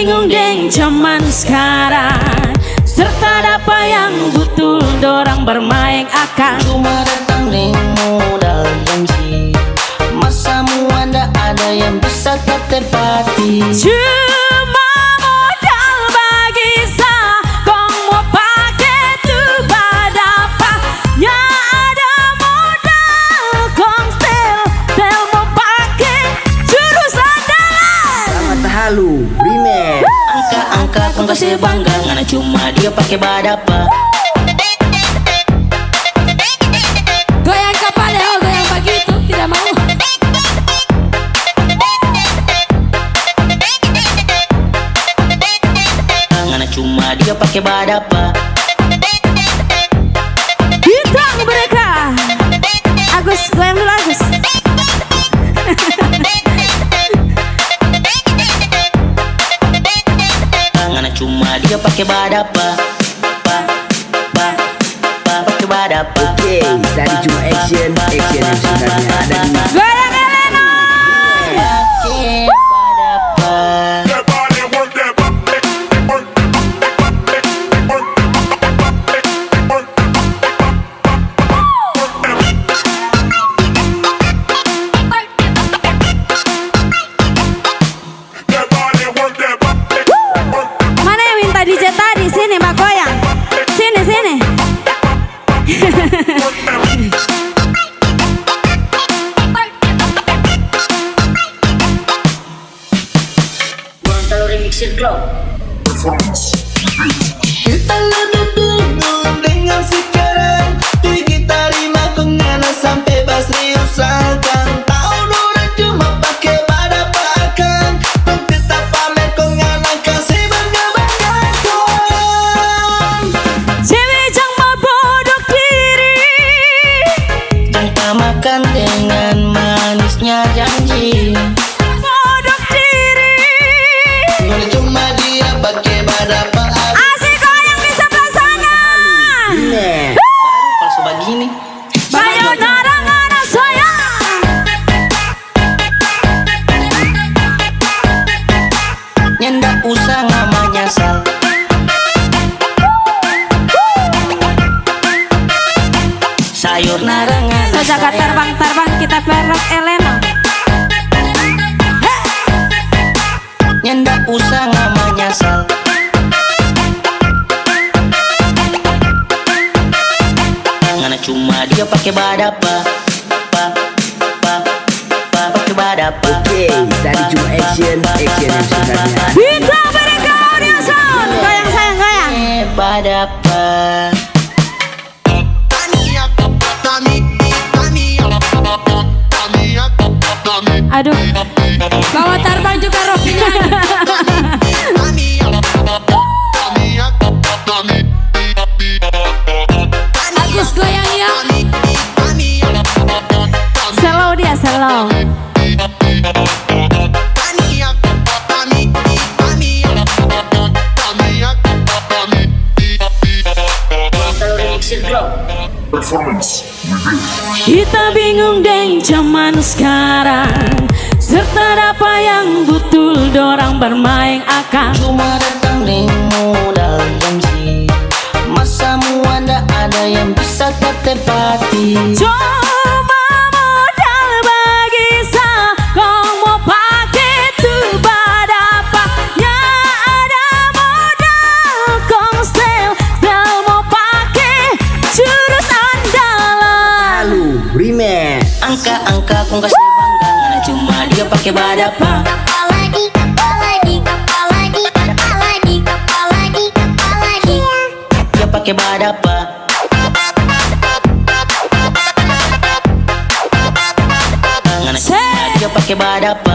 bingung deng zaman sekarang, serta apa yang butuh dorang bermain akan. Cuma datang dengan modal janji, masamu ada yang bisa tak tepati. Cuma modal bagi sa, kong mau pakai tuh badapa. Nya ada modal kong stel mau pakai jurus andalan. Selamat halu, remix. Angka kong kasih bangga, ngana cuma dia pakai badapa. Goyang kepala, oh goyang begitu tidak mau. Ngana cuma dia pakai badapa. Bintang mereka. Agus, goyang dulu Agus. Ngana cuma dia pakai badapa. Pakai badapa. Oke, tadi cuma action yang sebenarnya ada di Goyang Elena. Pakai badapa. That body work that work. That body work that work. Mana yang minta DJ tadi? Sini Mbak goyang. Sini. Gorontalo Remixer Club. Kita lebih bingung dengan sekarang, kita lima kengana sampai basri usahakan. Tahu orang cuma pakai badapa akan, untuk tetap pamer kengana kasih bangga-banggakan. Cewek jangan bodoh diri. Jangka makan dengan manisnya janji, Bodoh diri. ngana cuma dia pakai badapa. Asik goyang di sebelah sana. remix. Baru palsu begini. Sayonara ngana sayang. Nyendak usah ngamanya sal. Sayur narangan Sajaga terbang kita perok Elena. nyendak usah ngamanya sal. Ngana cuma dia pakai badapa. Pakai badapa. Oke, tadi cuma action yang sebenarnya ada Bintang mereka audio sound. Goyang sayang goyang. Badapa. Aduh. Bawa terbang juga rokinya. Agus goyang ya. Slow dia slow. Gorontalo Remixer Club. Kita bingung deng zaman sekarang, serta apa yang butuh dorang bermain akan. Cuma datang dengan modal janji, masamu ada yang bisa tak tepati. Cuma modal bagi sa, kau mau pakai tuh badapa. Ya ada modal kong stel mau pakai jurus andalan. halu, remix. Angka kong kasih bangga, ngana cuma dia pakai badapa. Dia pakai badapa. Ngana cuma dia pakai badapa.